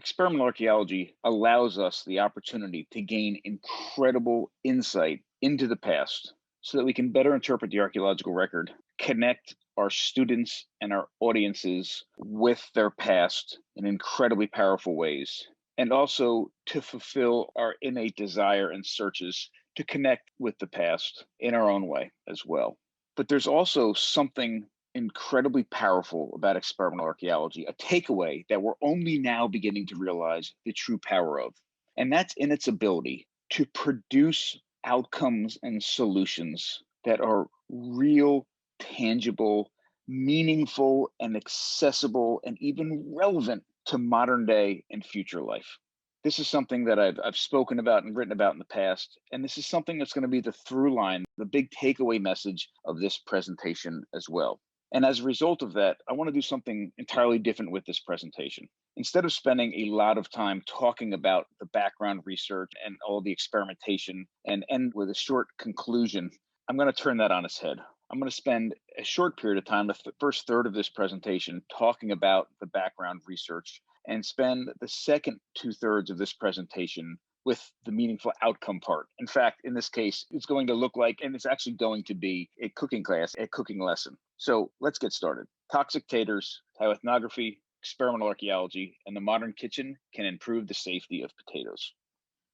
Experimental archaeology allows us the opportunity to gain incredible insight into the past so that we can better interpret the archaeological record, connect our students and our audiences with their past in incredibly powerful ways, and also to fulfill our innate desire and searches to connect with the past in our own way as well. But there's also something incredibly powerful about experimental archaeology, a takeaway that we're only now beginning to realize the true power of. And that's in its ability to produce outcomes and solutions that are real, tangible, meaningful, and accessible, and even relevant to modern day and future life. This is something that I've spoken about and written about in the past. And this is something that's going to be the through line, the big takeaway message of this presentation as well. And as a result of that, I want to do something entirely different with this presentation. Instead of spending a lot of time talking about the background research and all the experimentation and end with a short conclusion, I'm going to turn that on its head. I'm going to spend a short period of time, the first third of this presentation, talking about the background research, and spend the second two-thirds of this presentation with the meaningful outcome part. In fact, in this case, it's going to look like, and it's actually going to be a cooking class, a cooking lesson. So let's get started. Toxic taters, how ethnography, experimental archaeology, and the modern kitchen can improve the safety of potatoes.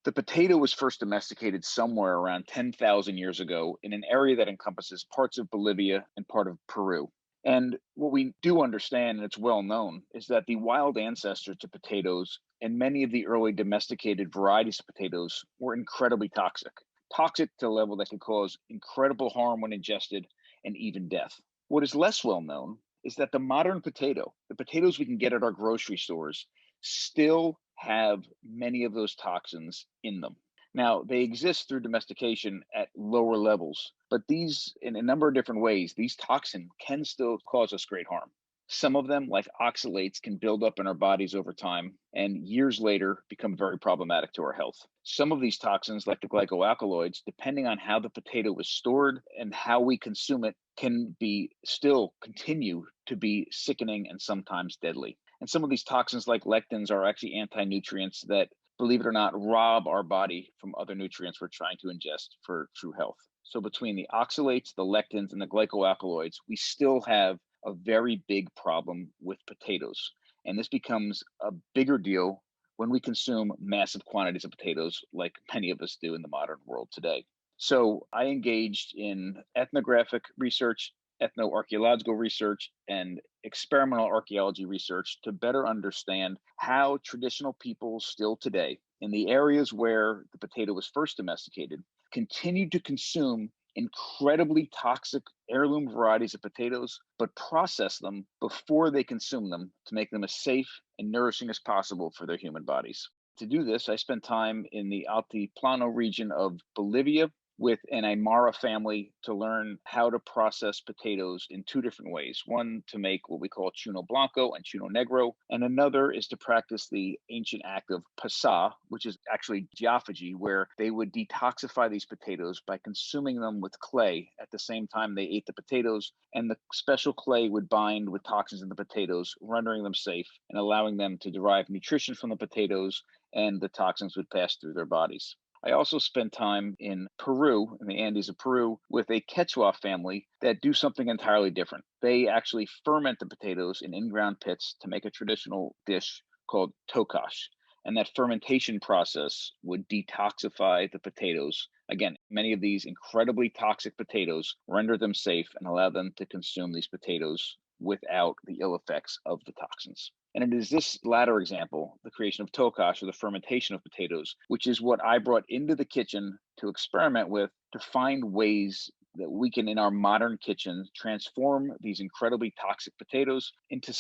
The potato was first domesticated somewhere around 10,000 years ago in an area that encompasses parts of Bolivia and part of Peru. And what we do understand, and it's well known, is that the wild ancestors to potatoes and many of the early domesticated varieties of potatoes were incredibly toxic, toxic to a level that could cause incredible harm when ingested and even death. What is less well known is that the modern potato, the potatoes we can get at our grocery stores, still have many of those toxins in them. Now, they exist through domestication at lower levels, but these, in a number of different ways, these toxins can still cause us great harm. Some of them, like oxalates, can build up in our bodies over time and years later become very problematic to our health. Some of these toxins, like the glycoalkaloids, depending on how the potato is stored and how we consume it, can be still continue to be sickening and sometimes deadly. And some of these toxins, like lectins, are actually anti-nutrients that, believe it or not, rob our body from other nutrients we're trying to ingest for true health. So between the oxalates, the lectins, and the glycoalkaloids, we still have a very big problem with potatoes. And this becomes a bigger deal when we consume massive quantities of potatoes, like many of us do in the modern world today. So I engaged in ethnographic research, ethnoarchaeological research, and experimental archaeology research to better understand how traditional people still today, in the areas where the potato was first domesticated, continue to consume incredibly toxic heirloom varieties of potatoes, but process them before they consume them to make them as safe and nourishing as possible for their human bodies. To do this, I spent time in the Altiplano region of Bolivia with an Aymara family to learn how to process potatoes in two different ways. One, to make what we call chuno blanco and chuno negro, and another is to practice the ancient act of pasa, which is actually geophagy, where they would detoxify these potatoes by consuming them with clay at the same time they ate the potatoes, and the special clay would bind with toxins in the potatoes, rendering them safe and allowing them to derive nutrition from the potatoes, and the toxins would pass through their bodies. I also spent time in Peru, in the Andes of Peru, with a Quechua family that do something entirely different. They actually ferment the potatoes in in-ground pits to make a traditional dish called tocash. And that fermentation process would detoxify the potatoes. Again, many of these incredibly toxic potatoes render them safe and allow them to consume these potatoes without the ill effects of the toxins. And it is this latter example, the creation of tokash, or the fermentation of potatoes, which is what I brought into the kitchen to experiment with, to find ways that we can, in our modern kitchen, transform these incredibly toxic potatoes into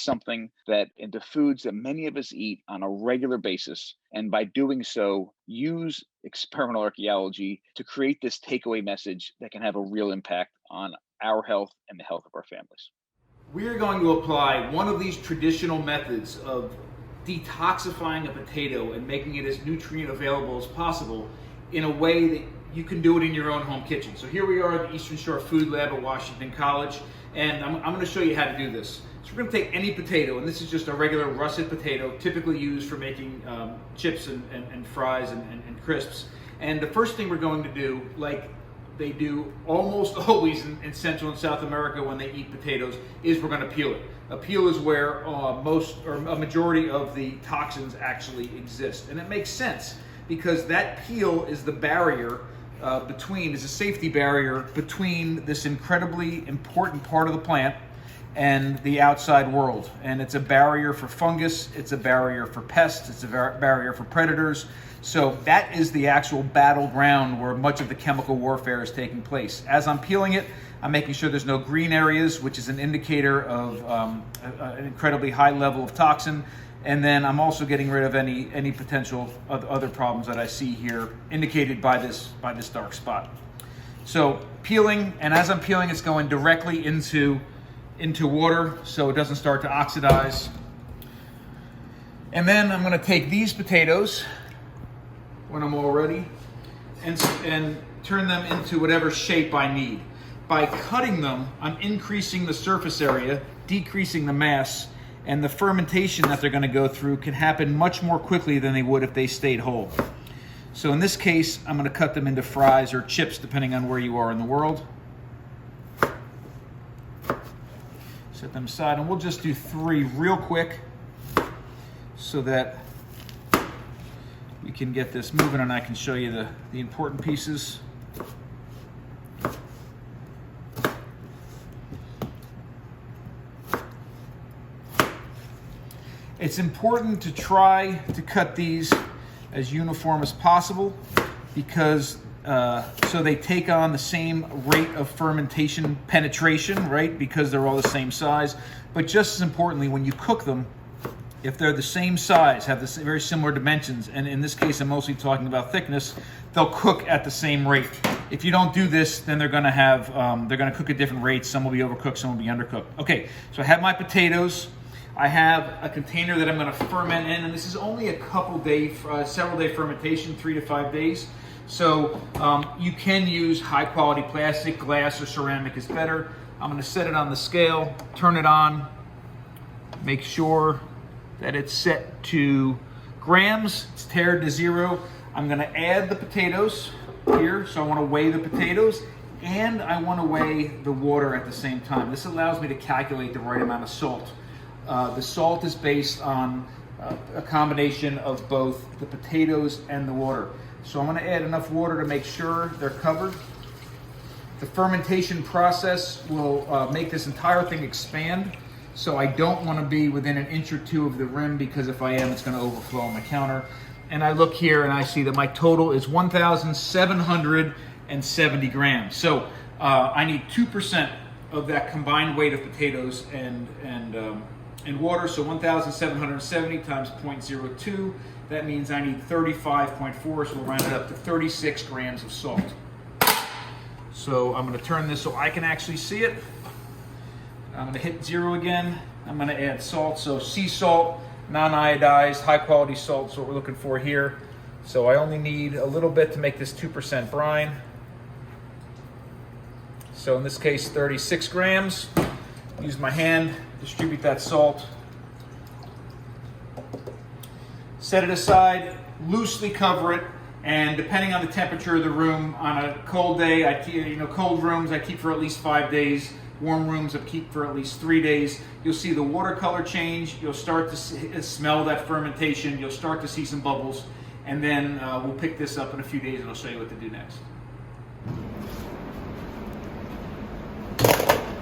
into foods that many of us eat on a regular basis. And by doing so, use experimental archaeology to create this takeaway message that can have a real impact on our health and the health of our families. We are going to apply one of these traditional methods of detoxifying a potato and making it as nutrient available as possible in a way that you can do it in your own home kitchen. So here we are at the Eastern Shore Food Lab at Washington College, and I'm going to show you how to do this. So we're going to take any potato, and this is just a regular russet potato, typically used for making chips and fries and crisps. And the first thing we're going to do, like they do almost always in Central and South America when they eat potatoes, is we're going to peel it. A peel is where most or a majority of the toxins actually exist. And it makes sense because that peel is the barrier is a safety barrier between this incredibly important part of the plant and the outside world. And it's a barrier for fungus, it's a barrier for pests, it's a barrier for predators. So that is the actual battleground where much of the chemical warfare is taking place. As I'm peeling it, I'm making sure there's no green areas, which is an indicator of an incredibly high level of toxin. And then I'm also getting rid of any potential other problems that I see here, indicated by this dark spot. So peeling, and as I'm peeling, it's going directly into water so it doesn't start to oxidize. And then I'm going to take these potatoes when I'm all ready and turn them into whatever shape I need. By cutting them, I'm increasing the surface area, decreasing the mass, and the fermentation that they're going to go through can happen much more quickly than they would if they stayed whole. So in this case, I'm going to cut them into fries or chips depending on where you are in the world. Set them aside, and we'll just do 3 real quick so that we can get this moving and I can show you the important pieces. It's important to try to cut these as uniform as possible because so they take on the same rate of fermentation penetration, right? Because they're all the same size. But just as importantly, when you cook them, if they're the same size, have the very similar dimensions, and in this case I'm mostly talking about thickness, they'll cook at the same rate. If you don't do this, then they're going to cook at different rates. Some will be overcooked, some will be undercooked. Okay, so I have my potatoes. I have a container that I'm going to ferment in, and this is only a several day fermentation, 3 to 5 days. So you can use high quality plastic, glass, or ceramic is better. I'm going to set it on the scale, turn it on, make sure that it's set to grams, it's tared to 0. I'm going to add the potatoes here, so I want to weigh the potatoes and I want to weigh the water at the same time. This allows me to calculate the right amount of salt. The salt is based on a combination of both the potatoes and the water. So I'm going to add enough water to make sure they're covered. The fermentation process will make this entire thing expand. So I don't want to be within an inch or 2 of the rim because if I am, it's going to overflow on my counter. And I look here and I see that my total is 1,770 grams. So I need 2% of that combined weight of potatoes and water, so 1,770 times 0.02, that means I need 35.4, so we'll round it up to 36 grams of salt. So I'm going to turn this so I can actually see it. I'm going to hit 0 again. I'm going to add salt, so sea salt, non-iodized, high quality salt is what we're looking for here. So I only need a little bit to make this 2% brine. So in this case, 36 grams. Use my hand, distribute that salt. Set it aside, loosely cover it, and depending on the temperature of the room, on a cold day, cold rooms I keep for at least 5 days. Warm rooms I keep for at least 3 days. You'll see the water color change. You'll start to smell that fermentation. You'll start to see some bubbles, and then we'll pick this up in a few days and I'll show you what to do next.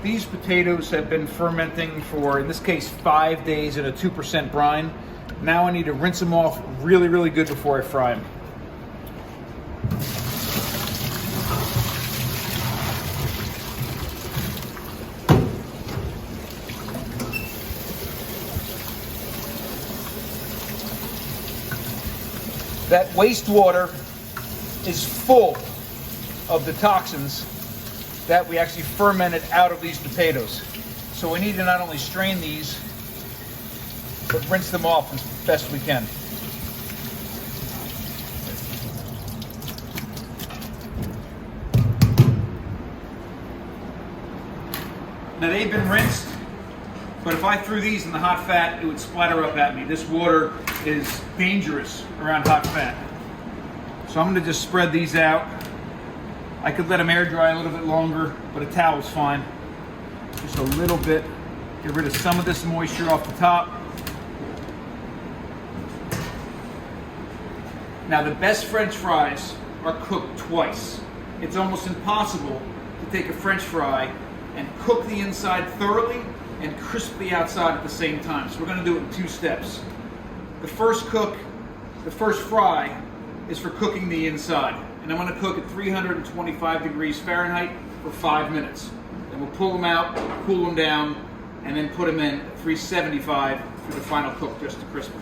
These potatoes have been fermenting for, in this case, 5 days in a 2% brine. Now I need to rinse them off really, really good before I fry them. That wastewater is full of the toxins that we actually fermented out of these potatoes. So we need to not only strain these, but rinse them off as best we can. Now they've been rinsed, But if I threw these in the hot fat, it would splatter up at me. This water is dangerous around hot fat. So I'm gonna just spread these out. I could let them air dry a little bit longer, but a towel's fine. Just a little bit. Get rid of some of this moisture off the top. Now the best French fries are cooked twice. It's almost impossible to take a French fry and cook the inside thoroughly and crisp the outside at the same time. So we're gonna do it in 2 steps. The first fry is for cooking the inside. And I'm gonna cook at 325 degrees Fahrenheit for 5 minutes. Then we'll pull them out, cool them down, and then put them in at 375 for the final cook just to crisp them.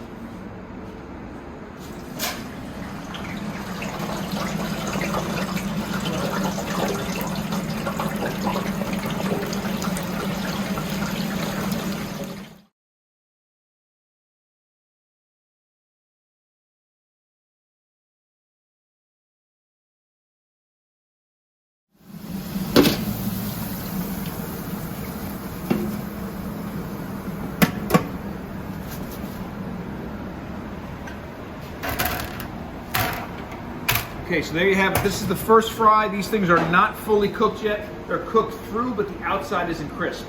Okay, so there you have it. This is the first fry. These things are not fully cooked yet. They're cooked through, but the outside isn't crisp.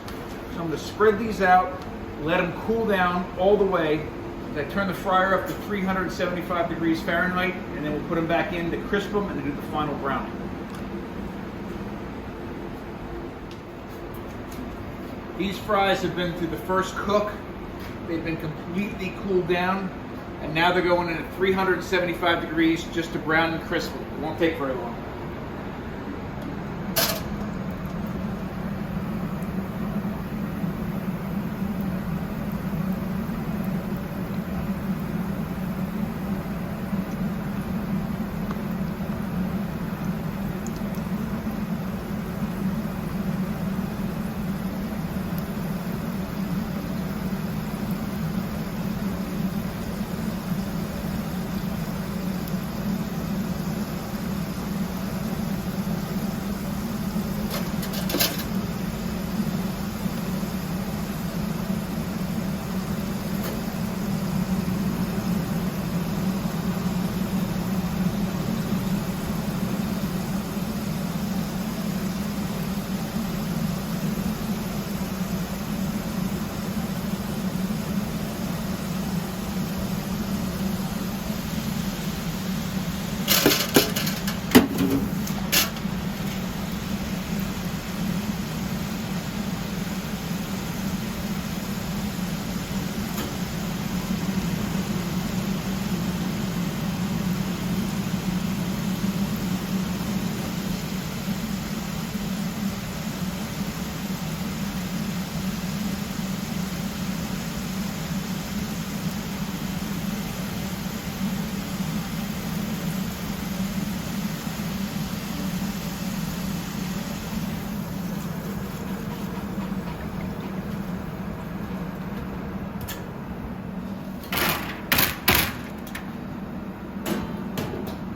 So I'm gonna spread these out, let them cool down all the way. I turn the fryer up to 375 degrees Fahrenheit, and then we'll put them back in to crisp them and do the final browning. These fries have been through the first cook. They've been completely cooled down. And now they're going in at 375 degrees just to brown and crisp them. It won't take very long.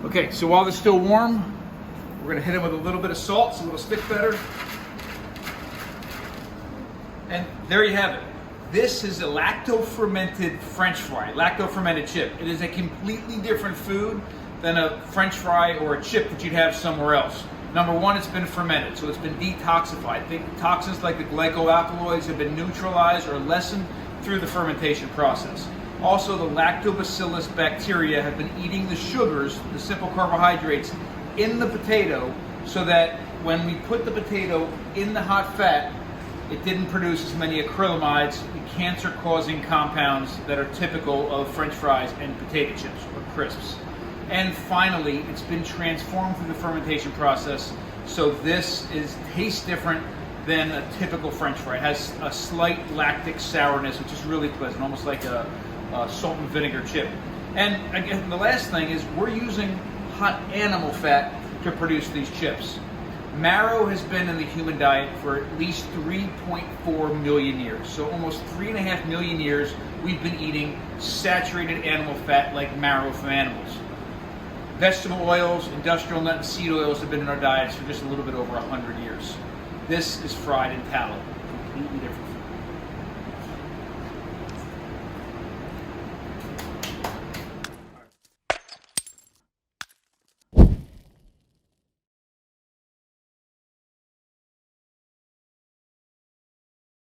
Okay, so while they're still warm, we're gonna hit them with a little bit of salt so it'll stick better. And there you have it. This is a lacto-fermented French fry, lacto-fermented chip. It is a completely different food than a French fry or a chip that you'd have somewhere else. Number one, it's been fermented, so it's been detoxified. Toxins like the glycoalkaloids have been neutralized or lessened through the fermentation process. Also, the lactobacillus bacteria have been eating the sugars, the simple carbohydrates, in the potato so that when we put the potato in the hot fat, it didn't produce as many acrylamides, the cancer-causing compounds that are typical of French fries and potato chips or crisps. And finally, it's been transformed through the fermentation process, so this tastes different than a typical French fry. It has a slight lactic sourness, which is really pleasant, almost like a salt and vinegar chip. And again, the last thing is we're using hot animal fat to produce these chips. Marrow has been in the human diet for at least 3.4 million years. So almost 3.5 million years we've been eating saturated animal fat like marrow from animals. Vegetable oils, industrial nut and seed oils have been in our diets for just a little bit over 100 years. This is fried in tallow, completely different.